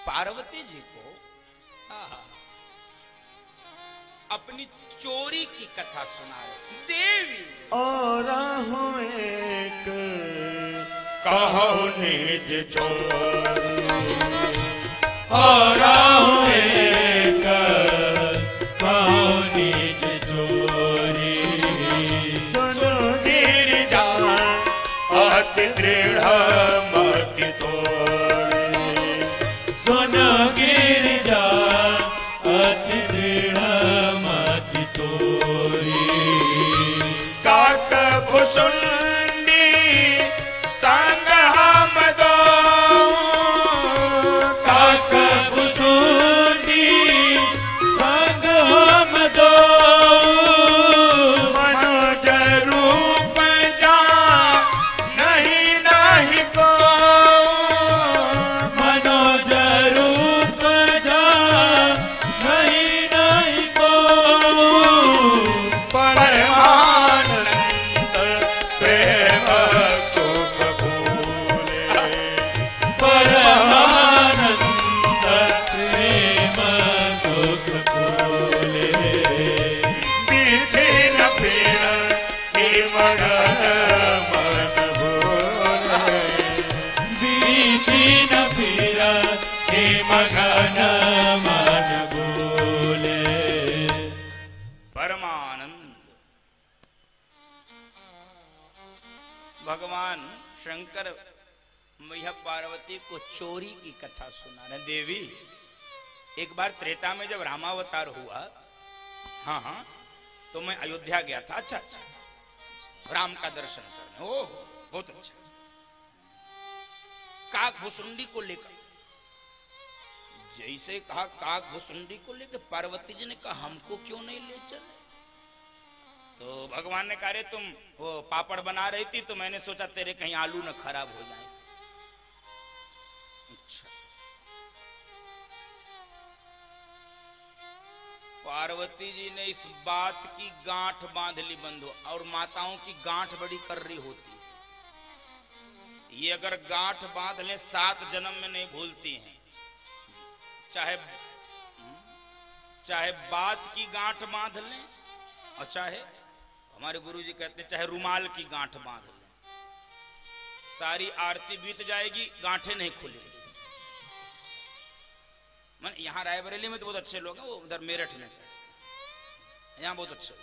पार्वती जी को अपनी चोरी की कथा सुना रहे। देवी और एक कहो निज चोरी, और एक कहो निज चोरी, सुनो गिरिजा अति दृढ़ मति तोरी, सुनो गिरिजा अति दृढ़ मति तोरी। काक भुसुंडी संग हम दो, काक भुसुंडी संग हम दो, मनोज रूप जा नहीं नहीं को, मनोज रूप जा नहीं नहीं को, परमानंद प्रेम सुख भूले, परमानंद प्रेम सुख भूले। विधि न फिर ही मगन मन भूले, विधि न फिर ही मगन मन भूले। परमानंद। भगवान शंकर मैया पार्वती को चोरी की कथा सुना रहे। देवी एक बार त्रेता में जब रामावतार हुआ, हाँ हाँ, तो मैं अयोध्या गया था। अच्छा अच्छा, राम का दर्शन करने। ओह बहुत अच्छा। काक भुसुंडी को लेकर, जैसे कहा काक भुसुंडी को लेकर, पार्वती जी ने कहा हमको क्यों नहीं ले चले? तो भगवान ने कहा रे तुम वो पापड़ बना रही थी तो मैंने सोचा तेरे कहीं आलू न खराब हो जाए। अच्छा। पार्वती जी ने इस बात की गांठ बांध ली बंधु, और माताओं की गांठ बड़ी कर्री होती है। ये अगर गांठ बांध ले 7 जन्म में नहीं भूलती हैं। चाहे बात की गांठ बांध लें, और चाहे हमारे गुरुजी कहते हैं चाहे रुमाल की गांठ बांध लें, सारी आरती बीत जाएगी, गांठें नहीं खुलेगी। मन यहाँ रायबरेली में तो बहुत अच्छे लोग हैं, वो उधर मेरठ में, यहाँ बहुत अच्छे।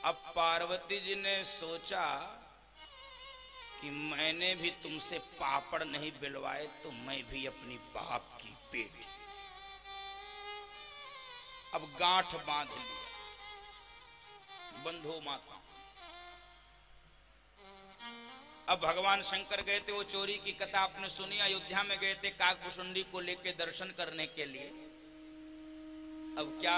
अब पार्वती जी ने सोचा कि मैंने भी तुमसे पापड़ नहीं बिलवाए तो मैं भी अपनी बाप की बेटी। अब गांठ बांध लिया। बंधु माता, अब भगवान शंकर गए थे, वो चोरी की कथा आपने सुनी, अयोध्या में गए थे काकभुसुंडी को लेके दर्शन करने के लिए। अब क्या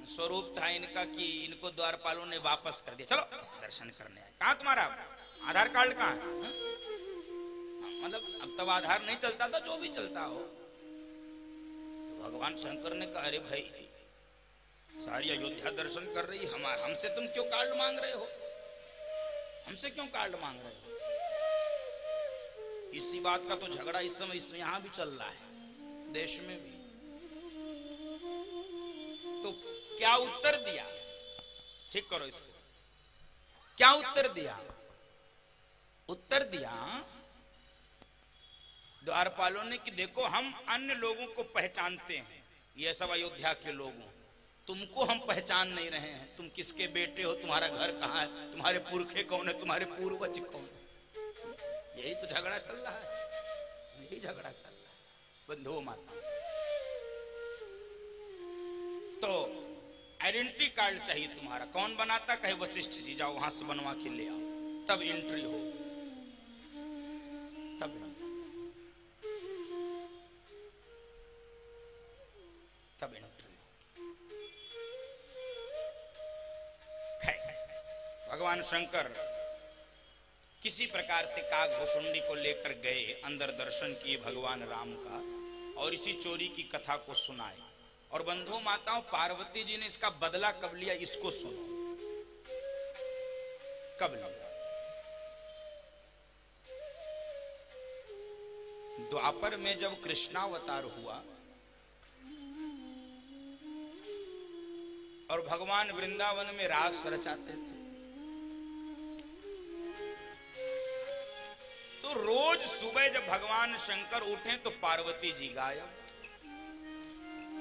स्वरूप था इनका कि इनको द्वारपालों ने वापस कर दिया, चलो दर्शन करने आए। कहाँ तुम्हारा आधार कार्ड कहाँ है? मतलब अब तब आधार नहीं चलता था, जो भी चलता हो। तो भगवान शंकर ने कहा अरे भाई सारी अयोध्या दर्शन कर रही, हमसे तुम क्यों कार्ड मांग रहे हो? हमसे क्यों कार्ड मांग रहे हो? इसी बात का तो झगड़ा इस समय यहां भी चल रहा है, देश में भी। तो क्या उत्तर दिया? ठीक करो इसको। क्या उत्तर दिया? उत्तर दिया द्वारपालों ने कि देखो हम अन्य लोगों को पहचानते हैं, ये सब अयोध्या के लोगों, तुमको हम पहचान नहीं रहे हैं। तुम किसके बेटे हो, तुम्हारा घर कहाँ है, तुम्हारे पुरखे कौन है, तुम्हारे पूर्वज कौन है? यही तो झगड़ा चल रहा है, यही झगड़ा चल रहा है बंधुओं माता। तो आइडेंटिटी कार्ड चाहिए तुम्हारा। कौन बनाता? कहे वशिष्ठ जी, जाओ वहां से बनवा के ले आओ, तब एंट्री हो। तब एंट्री हो। भगवान शंकर किसी प्रकार से काकभुसुंडी को लेकर गए, अंदर दर्शन किए भगवान राम का, और इसी चोरी की कथा को सुनाए। और बंधु माताओं, पार्वती जी ने इसका बदला कब लिया, इसको सुनो। कब लिया? द्वापर में जब कृष्णावतार हुआ और भगवान वृंदावन में रास रचाते थे, तो रोज सुबह जब भगवान शंकर उठे तो पार्वती जी गायब।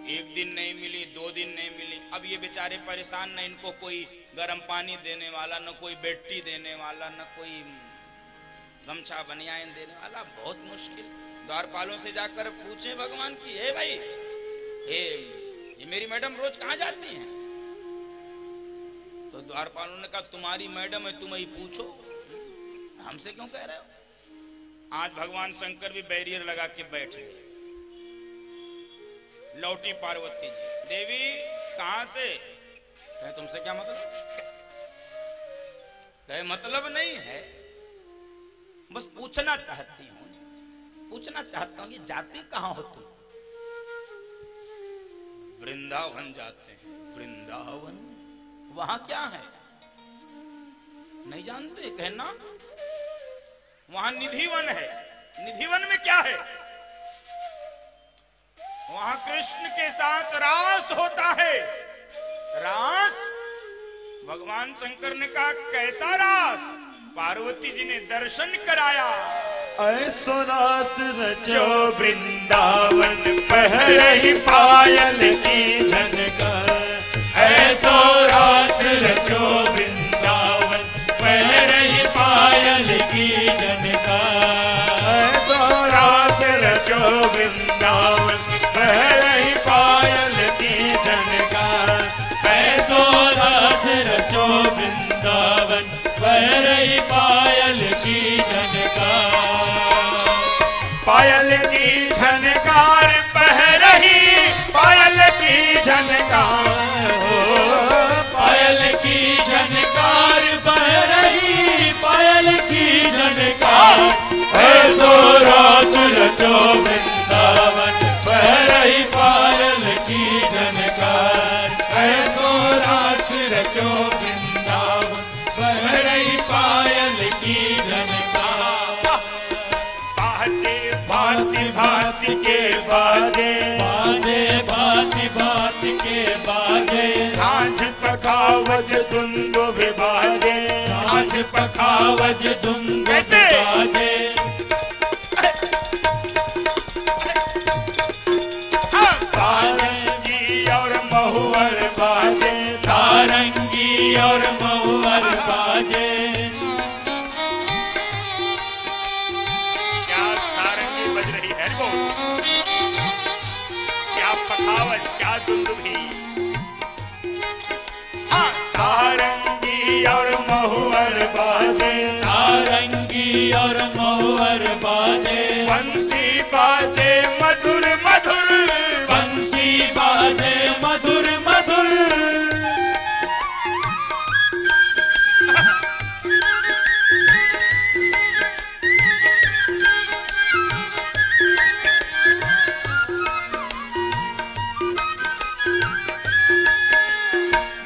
एक दिन नहीं मिली, 2 दिन नहीं मिली। अब ये बेचारे परेशान, न इनको कोई गर्म पानी देने वाला, न कोई बेटी देने वाला, न कोई गमछा बनियान देने वाला, बहुत मुश्किल। द्वारपालों से जाकर पूछे भगवान की, हे भाई, ये मेरी मैडम रोज कहाँ जाती हैं? तो द्वारपालों ने कहा, तुम्हारी मैडम है, तुम ही पूछो, हमसे क्यों कह रहे हो? आज भगवान शंकर भी बैरियर लगा के बैठ गए। लौटी पार्वती जी, देवी कहां से? कहे तुमसे क्या मतलब? कहे मतलब नहीं है, बस पूछना चाहती हूं, पूछना चाहता हूं, ये जाती कहां हो तुम? वृंदावन जाते हैं। वृंदावन? वहां क्या है? नहीं जानते? कहना वहां निधिवन है। निधिवन में क्या है? वहां कृष्ण के साथ रास होता है। रास? भगवान शंकर ने कहा, कैसा रास? पार्वती जी ने दर्शन कराया। ऐसो रास रचो वृंदावन, पहरही पायल की झनकार। ऐसो रास रचो वृंदावन, पहरही पायल की झनकार। ऐसो रास रचो वृंदावन, पहरही पायल की झनकार। ऐसो रास रचो वृंदावन, पहरही पायल की झनकार। पायल की झनकार, पहरही पायल की झनकार। पायल की झनकार, पहरही पायल की झनकार। ऐसो रास रचो वृंदावन, पहरही पायल की झनकार। ऐसो रास रचो वृंदावन, पहरही पायल की झनकार। बाजे भांति भांति के बाजे, बाजे भांति भांति के बाजे। झांझ पखावज दुंदुभि बाजे, झांझ पखावज दुंदुभि बाजे। सारंगी और महुअर बाजे, सारंगी और महुअर बाजे। क्या सारंगी बज रही है? क्या पखावज, क्या दुंदुभी। हाँ, सारंगी और महुअर बाजे, सारंगी और महुअर बाजे। बंसी बाजे मधुर मधुर, बंसी बाजे मधुर मधुर।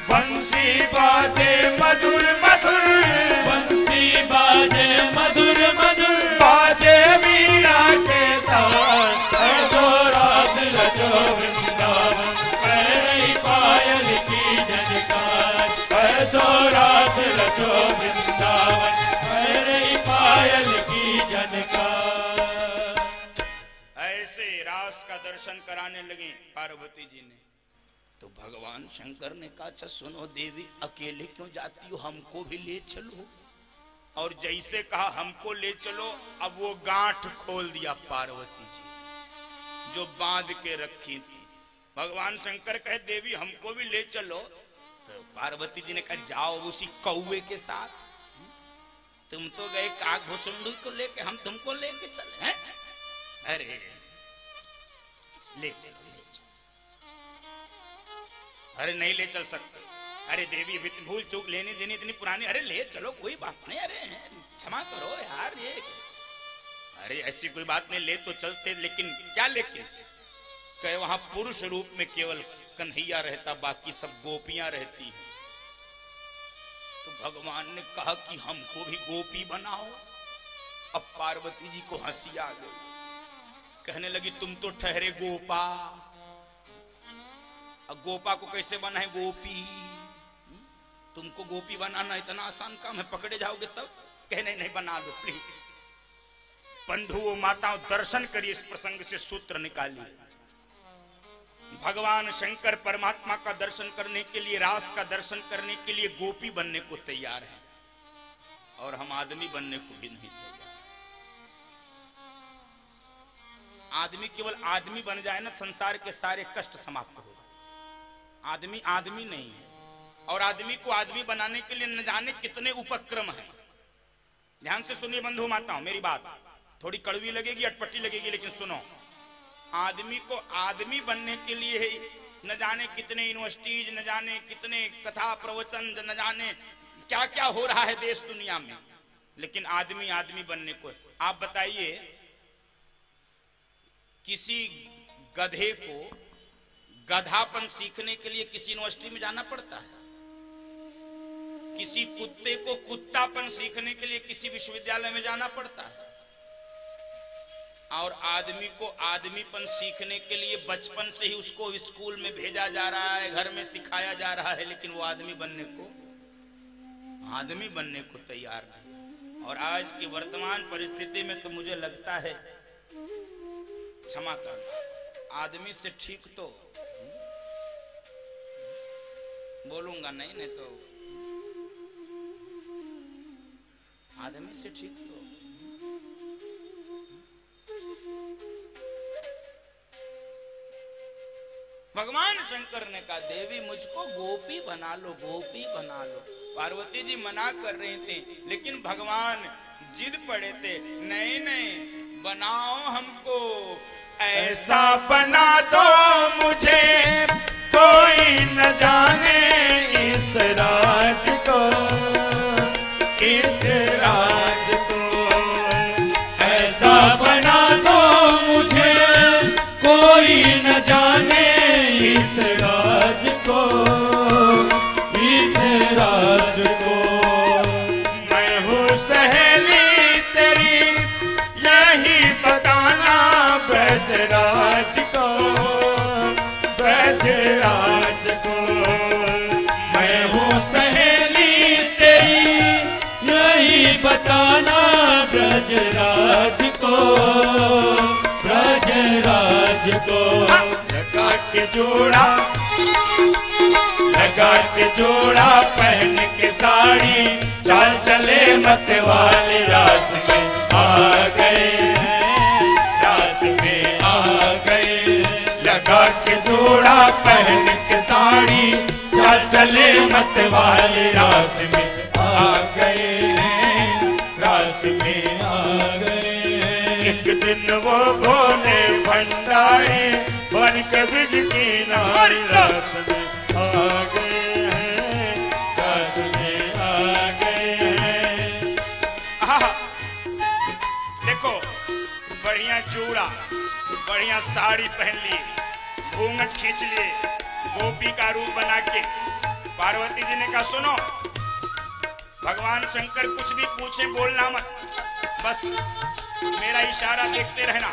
बंसी बाजे मधुर मधुर, बंसी बाजे मधुर मधुर। बाजे मीरा के तान, ऐसो रास रचो वृंदावन, पहरही पायल की झनकार। ऐसो रास रचो वृंदावन, पहरही पायल की झनकार। ऐसे रास का दर्शन कराने लगी पार्वती जी ने। तो भगवान शंकर ने कहा, अच्छा सुनो देवी, अकेले क्यों जाती हो, हमको भी ले चलो। और जैसे कहा हमको ले चलो, अब वो गांठ खोल दिया पार्वती जी जो बांध के रखी थी। भगवान शंकर कहे, देवी हमको भी ले चलो। तो पार्वती जी ने कहा, जाओ उसी कौवे के साथ, तुम तो गए काग भुसुंडी को लेके, हम तुमको लेके चले हैं? अरे ले चलो, अरे नहीं ले चल सकते। अरे देवी अभी भूल चूक लेनी देनी इतनी पुरानी, अरे ले चलो कोई बात नहीं, अरे क्षमा करो यार ये। अरे ऐसी कोई बात नहीं, ले तो चलते, लेकिन क्या लेकिन? कहे वहां पुरुष रूप में केवल कन्हैया रहता, बाकी सब गोपियां रहती हैं। तो भगवान ने कहा कि हमको भी गोपी बनाओ। अब पार्वती जी को हंसी आ गई। कहने लगी तुम तो ठहरे गोपा, अब गोपा को कैसे बना है गोपी? तुमको गोपी बनाना इतना आसान काम है, पकड़े जाओगे तब? कहने नहीं, बना लो प्लीज। बंधुओं माताओं, दर्शन करिए, इस प्रसंग से सूत्र निकालिए। भगवान शंकर परमात्मा का दर्शन करने के लिए, रास का दर्शन करने के लिए गोपी बनने को तैयार है, और हम आदमी बनने को भी नहीं तैयार। आदमी केवल आदमी बन जाए ना, संसार के सारे कष्ट समाप्त हो जाए। आदमी आदमी नहीं है, और आदमी को आदमी बनाने के लिए न जाने कितने उपक्रम हैं। ध्यान से सुनिए बंधु माताओं, मेरी बात थोड़ी कड़वी लगेगी, अटपटी लगेगी, लेकिन सुनो। आदमी को आदमी बनने के लिए ही न जाने कितने यूनिवर्सिटीज, न जाने कितने कथा प्रवचन, न जाने क्या क्या हो रहा है देश दुनिया में, लेकिन आदमी आदमी बनने को। आप बताइए, किसी गधे को गधापन सीखने के लिए किसी यूनिवर्सिटी में जाना पड़ता है? किसी कुत्ते को कुत्तापन सीखने के लिए किसी विश्वविद्यालय में जाना पड़ता है? और आदमी को आदमीपन सीखने के लिए बचपन से ही उसको स्कूल में भेजा जा रहा है, घर में सिखाया जा रहा है, लेकिन वो आदमी बनने को तैयार नहीं। और आज की वर्तमान परिस्थिति में तो मुझे लगता है, क्षमा करना, आदमी से ठीक तो बोलूंगा नहीं तो आदमी से ठीक तो भगवान शंकर ने कहा, देवी मुझको गोपी बना लो, गोपी बना लो। पार्वती जी मना कर रही थी, लेकिन भगवान जिद पड़े थे, नहीं नहीं बनाओ हमको, ऐसा बना दो मुझे कोई न जाने इस राज को, इस राज को। ऐसा बना दो मुझे कोई न जाने इस राज को, इस राज को। मैं हूँ सहेली तेरी, यही बताना ब्रजराज को, ब्रजराज को। मैं हूँ सहेली तेरी, यही बताना ब्रजराज को, ब्रजराज को। लगा के जोड़ा पहन के साड़ी, चाल चले मत वाले रास में आ गए, रास में आ गए। लगा के जोड़ा पहन के साड़ी, चाल चले मत वाले रास में आ गए, रास में आ गए। एक दिन वो भोले भंडारे बन के ब्रिज की नारी रास में आ गए हैं, रास में आ गए हैं। देखो, बढ़िया चूड़ा, बढ़िया साड़ी पहन ली, घूंघट खींच लिए, गोपी का रूप बना के। पार्वती जी ने कहा, सुनो, भगवान शंकर कुछ भी पूछे बोलना मत, बस मेरा इशारा देखते रहना।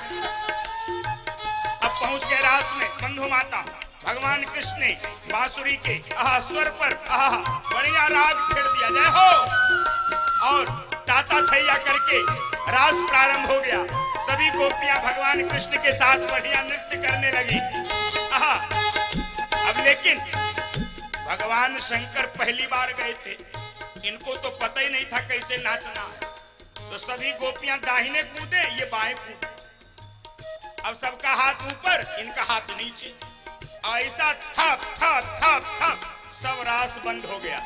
अब पहुंच गए रास में बंधु माता। भगवान कृष्ण ने बांसुरी के स्वर पर बढ़िया राग छेड़ दिया, जय हो, और ताता थैया करके रास प्रारंभ हो गया। सभी गोपियां भगवान कृष्ण के साथ बढ़िया नृत्य करने लगी। अब लेकिन भगवान शंकर पहली बार गए थे, इनको तो पता ही नहीं था कैसे नाचना है, तो सभी गोपियां दाहिने कूदे, ये बाएं कूदे। अब सबका हाथ ऊपर, इनका हाथ नीचे, ऐसा थप थप थप थप सब रास बंद हो गया।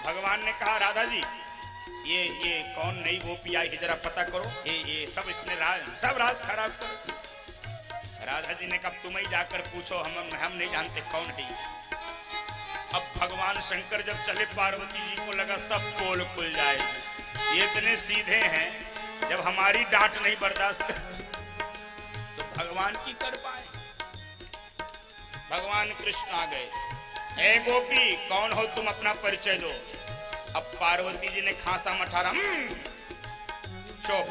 भगवान ने कहा, राधा जी ये कौन नई गोपी आई है, जरा पता करो, ये सब इसने सब रास खराब कर। राधा जी ने कहा, तुम ही जाकर पूछो, हम नहीं जानते कौन है। अब भगवान शंकर जब चले, पार्वती जी को लगा सब पोल खुल जाएगी, ये इतने सीधे हैं, जब हमारी डांट नहीं बर्दाश्त तो भगवान की कर पाए। भगवान कृष्ण आ गए, हे गोपी कौन हो तुम, अपना परिचय दो। अब पार्वती जी ने खांसा मठारा, चुप।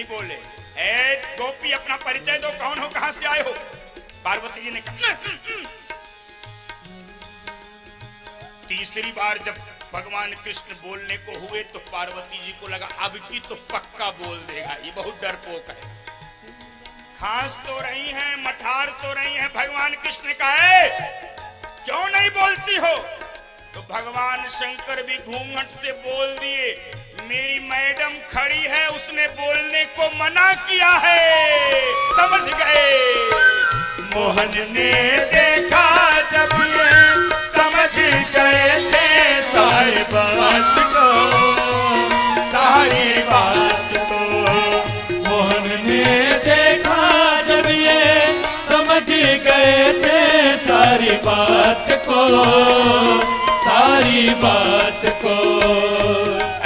बोले। ए गोपी अपना परिचय दो, कौन हो, कहां से आए हो? पार्वती जी ने कहा। तीसरी बार जब भगवान कृष्ण बोलने को हुए तो पार्वती जी को लगा अब की तो पक्का बोल देगा, ये बहुत डरपोक है। खांस तो रही हैं, मठार तो रही हैं, भगवान कृष्ण का है क्यों नहीं बोलती हो? तो भगवान शंकर भी घूंघट से बोल दिए, मेरी मैडम खड़ी है, उसने बोलने को मना किया है। समझ गए? मोहन ने देखा जब ये समझ गए थे सारी बात को, सारी बात को। मोहन ने देखा जब ये समझ गए थे सारी बात को, सारी बात को।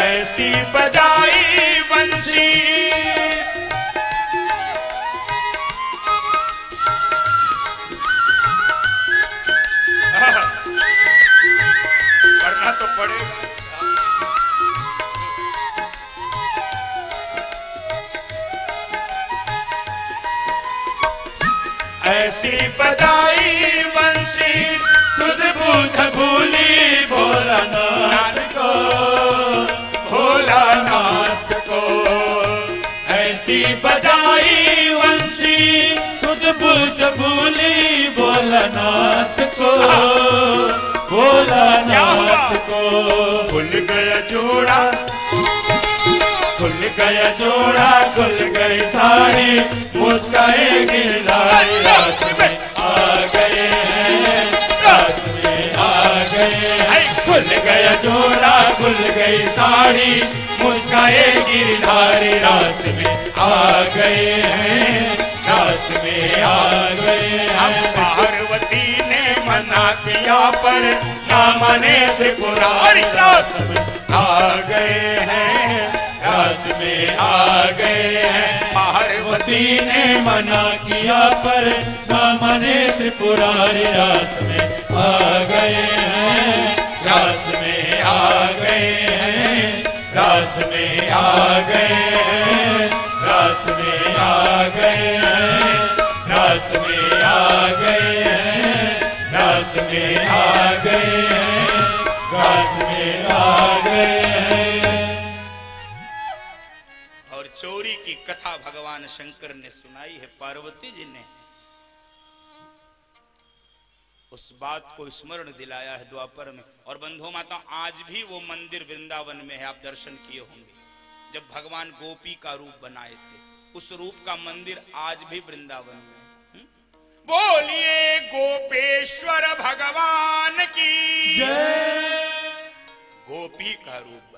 ऐसी बजाई बंसी करना तो पड़ेगा। ऐसी बजाई बंसी सुध बुध भूली भोलानाथ को, भोलानाथ को। ऐसी बजाई बंसी सुध बुध भूली भोलानाथ को, भोलानाथ को। खुल गया जोड़ा, खुल गया जोड़ा, खुल गई साड़ी, मुस्काए गिरधारी रास में आ गए हैं, रास में आ गए हैं। खुल गया जोड़ा, खुल गई साड़ी, मुस्काए गिरधारी रास में आ गए हैं, रास में आ गए हैं। पार्वती ने मना किया पर ना माने त्रिपुरारी, रास में आ गए हैं, रास में आ गए हैं। पार्वती ने मना किया पर ना माने त्रिपुरारी, रास में आ गए हैं, रास में आ गए हैं, रास में आ गए हैं, रास में आ गए हैं, रास में आ गए हैं, रास में आ गए हैं, रास में आ गए हैं। और चोरी की कथा भगवान शंकर ने सुनाई है पार्वती जी ने। उस बात को स्मरण दिलाया है द्वापर में। और बंधु माता आज भी वो मंदिर वृंदावन में है, आप दर्शन किए होंगे। जब भगवान गोपी का रूप बनाए थे, उस रूप का मंदिर आज भी वृंदावन में है। बोलिए गोपेश्वर भगवान की जय। गोपी का रूप